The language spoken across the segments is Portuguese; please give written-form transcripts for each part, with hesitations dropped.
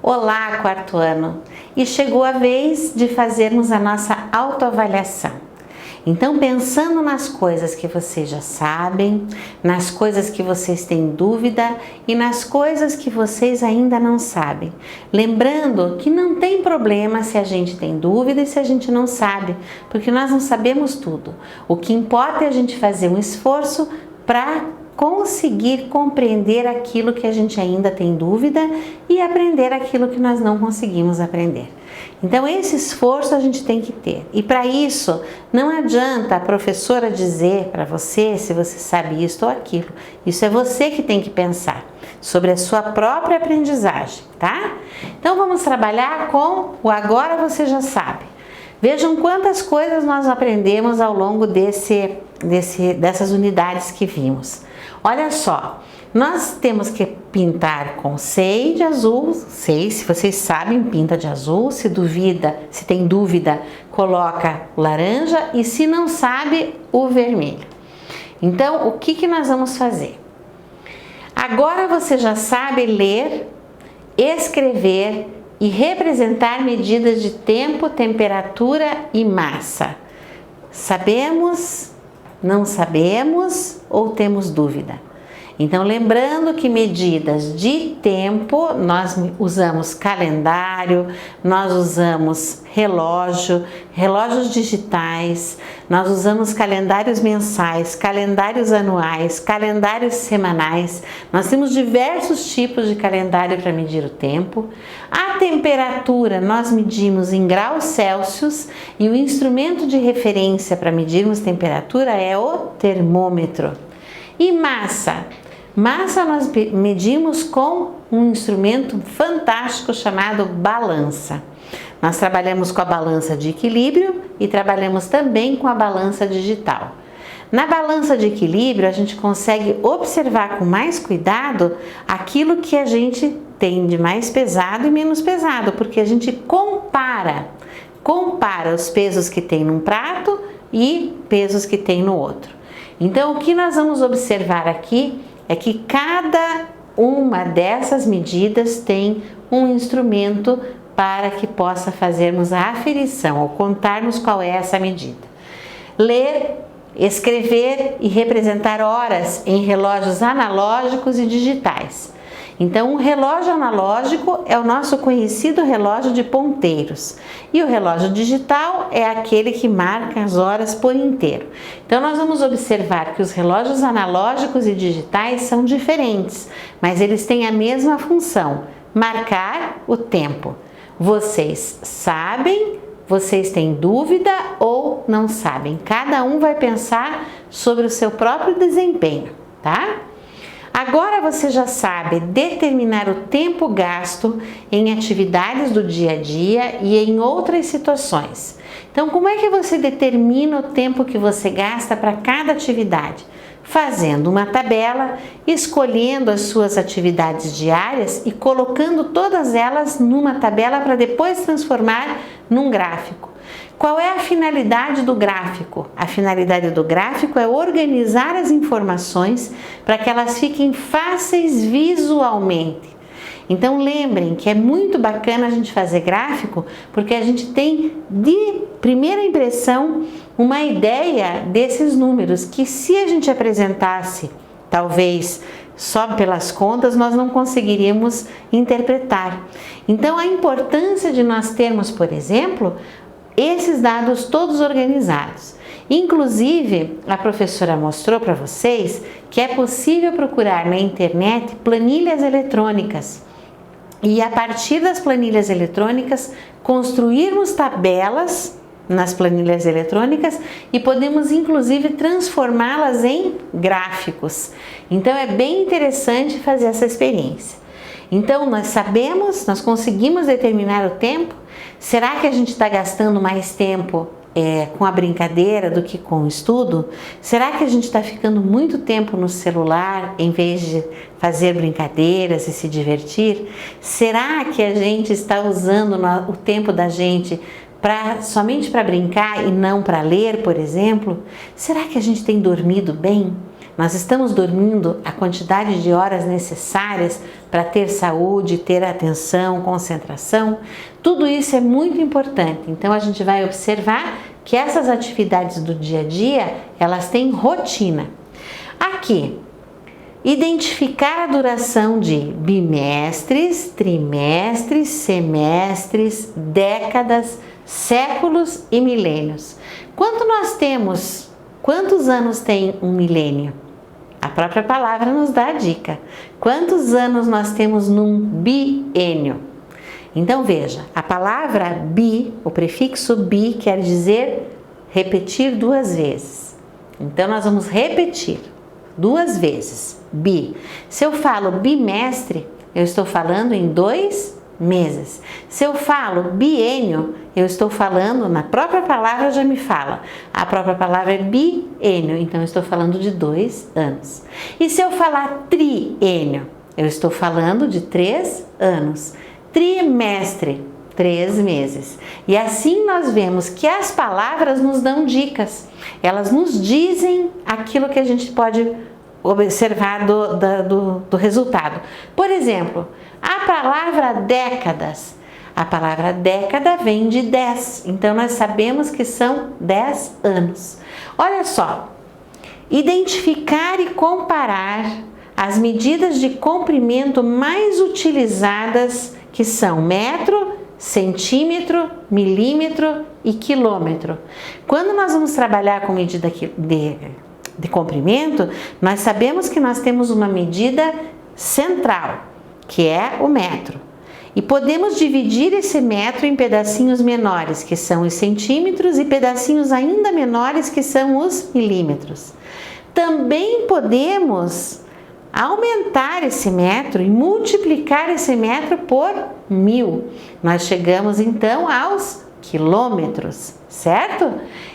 Olá, quarto ano! E chegou a vez de fazermos a nossa autoavaliação. Então, pensando nas coisas que vocês já sabem, nas coisas que vocês têm dúvida e nas coisas que vocês ainda não sabem. Lembrando que não tem problema se a gente tem dúvida e se a gente não sabe, porque nós não sabemos tudo. O que importa é a gente fazer um esforço para conseguir compreender aquilo que a gente ainda tem dúvida e aprender aquilo que nós não conseguimos aprender. Então esse esforço a gente tem que ter. E para isso não adianta a professora dizer para você se você sabe isso ou aquilo. Isso é você que tem que pensar sobre a sua própria aprendizagem, tá? Então vamos trabalhar com o agora você já sabe. Vejam quantas coisas nós aprendemos ao longo dessas unidades que vimos. Olha só, nós temos que pintar com sei de azul, sei, se vocês sabem, pinta de azul, se tem dúvida, coloca laranja e se não sabe, o vermelho. Então, o que nós vamos fazer? Agora você já sabe ler, escrever e representar medidas de tempo, temperatura e massa. Sabemos? Não sabemos ou temos dúvida? Então, lembrando que medidas de tempo, nós usamos calendário, nós usamos relógios digitais, nós usamos calendários mensais, calendários anuais, calendários semanais. Nós temos diversos tipos de calendário para medir o tempo. A temperatura nós medimos em graus Celsius e o instrumento de referência para medirmos temperatura é o termômetro. E massa? Massa nós medimos com um instrumento fantástico chamado balança. Nós trabalhamos com a balança de equilíbrio e trabalhamos também com a balança digital. Na balança de equilíbrio, a gente consegue observar com mais cuidado aquilo que a gente tem de mais pesado e menos pesado, porque a gente compara os pesos que tem num prato e pesos que tem no outro. Então, o que nós vamos observar aqui é que cada uma dessas medidas tem um instrumento para que possa fazermos a aferição ou contarmos qual é essa medida. Ler, escrever e representar horas em relógios analógicos e digitais. Então, um relógio analógico é o nosso conhecido relógio de ponteiros e o relógio digital é aquele que marca as horas por inteiro. Então, nós vamos observar que os relógios analógicos e digitais são diferentes, mas eles têm a mesma função, marcar o tempo. Vocês sabem, vocês têm dúvida ou não sabem? Cada um vai pensar sobre o seu próprio desempenho, tá? Agora você já sabe determinar o tempo gasto em atividades do dia a dia e em outras situações. Então, como é que você determina o tempo que você gasta para cada atividade? Fazendo uma tabela, escolhendo as suas atividades diárias e colocando todas elas numa tabela para depois transformar num gráfico. Qual é a finalidade do gráfico? A finalidade do gráfico é organizar as informações para que elas fiquem fáceis visualmente. Então lembrem que é muito bacana a gente fazer gráfico porque a gente tem de primeira impressão uma ideia desses números que se a gente apresentasse, talvez só pelas contas, nós não conseguiríamos interpretar. Então a importância de nós termos, por exemplo, esses dados todos organizados. Inclusive, a professora mostrou para vocês que é possível procurar na internet planilhas eletrônicas e a partir das planilhas eletrônicas construirmos tabelas nas planilhas eletrônicas e podemos inclusive transformá-las em gráficos. Então é bem interessante fazer essa experiência. Então nós conseguimos determinar o tempo. Será que a gente está gastando mais tempo com a brincadeira do que com o estudo? Será que a gente está ficando muito tempo no celular em vez de fazer brincadeiras e se divertir? Será que a gente está usando o tempo da gente somente para brincar e não para ler, por exemplo? Será que a gente tem dormido bem? Nós estamos dormindo a quantidade de horas necessárias para ter saúde, ter atenção, concentração? Tudo isso é muito importante. Então a gente vai observar que essas atividades do dia a dia, elas têm rotina. Aqui, identificar a duração de bimestres, trimestres, semestres, décadas, séculos e milênios. Quantos anos tem um milênio? A própria palavra nos dá a dica. Quantos anos nós temos num biênio? Então veja, a palavra bi, o prefixo bi quer dizer repetir 2 vezes. Então nós vamos repetir 2 vezes, bi. Se eu falo bimestre, eu estou falando em 2 meses. Se eu falo biênio, eu estou falando, na própria palavra já me fala. A própria palavra é biênio, então eu estou falando de 2 anos. E se eu falar triênio, eu estou falando de 3 anos. Trimestre, 3 meses. E assim nós vemos que as palavras nos dão dicas. Elas nos dizem aquilo que a gente pode observar do resultado. Por exemplo, a palavra décadas. A palavra década vem de 10. Então nós sabemos que são 10 anos. Olha só. Identificar e comparar as medidas de comprimento mais utilizadas, que são metro, centímetro, milímetro e quilômetro. Quando nós vamos trabalhar com medida de comprimento, nós sabemos que nós temos uma medida central, que é o metro. E podemos dividir esse metro em pedacinhos menores, que são os centímetros, e pedacinhos ainda menores, que são os milímetros. Também podemos aumentar esse metro e multiplicar esse metro por 1000. Nós chegamos então aos quilômetros, certo?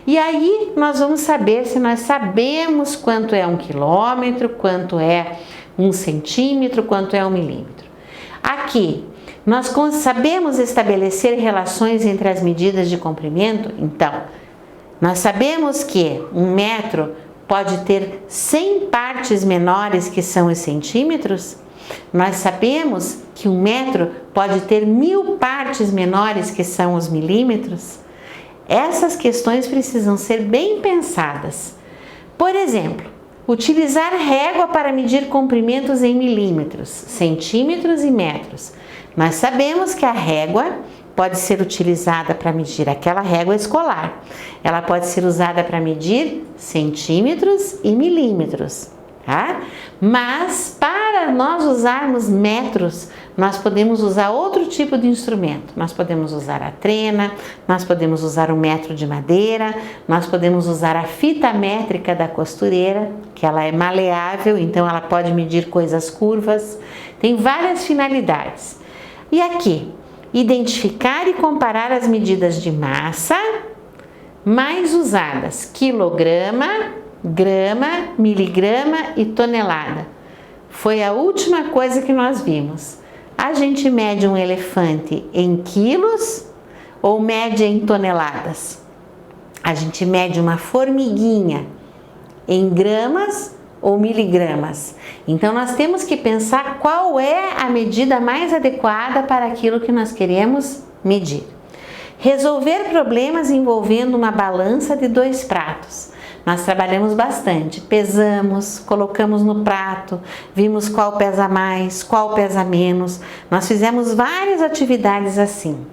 E aí nós vamos saber se nós sabemos quanto é 1 quilômetro, quanto é 1 centímetro, quanto é 1 milímetro. Aqui, nós sabemos estabelecer relações entre as medidas de comprimento? Então, nós sabemos que 1 metro pode ter 100 partes menores, que são os centímetros. Nós sabemos que 1 metro pode ter 1000 partes menores, que são os milímetros. Essas questões precisam ser bem pensadas. Por exemplo, utilizar régua para medir comprimentos em milímetros, centímetros e metros. Nós sabemos que a régua pode ser utilizada para medir aquela régua escolar. Ela pode ser usada para medir centímetros e milímetros, tá? Mas para nós usarmos metros, nós podemos usar outro tipo de instrumento. Nós podemos usar a trena, nós podemos usar o metro de madeira, nós podemos usar a fita métrica da costureira, que ela é maleável, então ela pode medir coisas curvas. Tem várias finalidades. E aqui, identificar e comparar as medidas de massa mais usadas: quilograma, grama, miligrama e tonelada. Foi a última coisa que nós vimos. A gente mede um elefante em quilos ou mede em toneladas? A gente mede uma formiguinha em gramas ou miligramas. Então nós temos que pensar qual é a medida mais adequada para aquilo que nós queremos medir. Resolver problemas envolvendo uma balança de 2 pratos. Nós trabalhamos bastante, pesamos, colocamos no prato, vimos qual pesa mais, qual pesa menos. Nós fizemos várias atividades assim.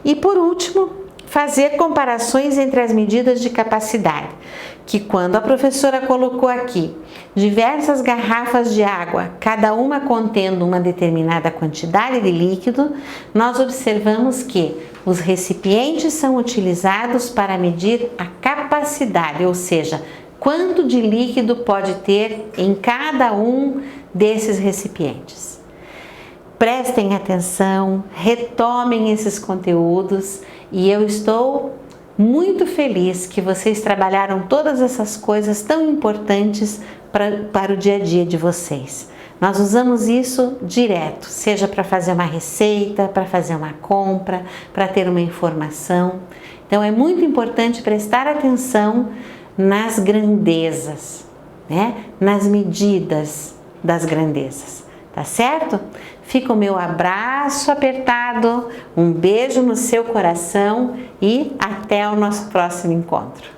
E por último, fazer comparações entre as medidas de capacidade, que quando a professora colocou aqui diversas garrafas de água, cada uma contendo uma determinada quantidade de líquido, nós observamos que os recipientes são utilizados para medir a capacidade, ou seja, quanto de líquido pode ter em cada um desses recipientes. Prestem atenção, retomem esses conteúdos e eu estou muito feliz que vocês trabalharam todas essas coisas tão importantes para o dia a dia de vocês. Nós usamos isso direto, seja para fazer uma receita, para fazer uma compra, para ter uma informação. Então é muito importante prestar atenção nas grandezas. né? Nas medidas das grandezas, tá certo? Fica o meu abraço apertado, um beijo no seu coração e até o nosso próximo encontro.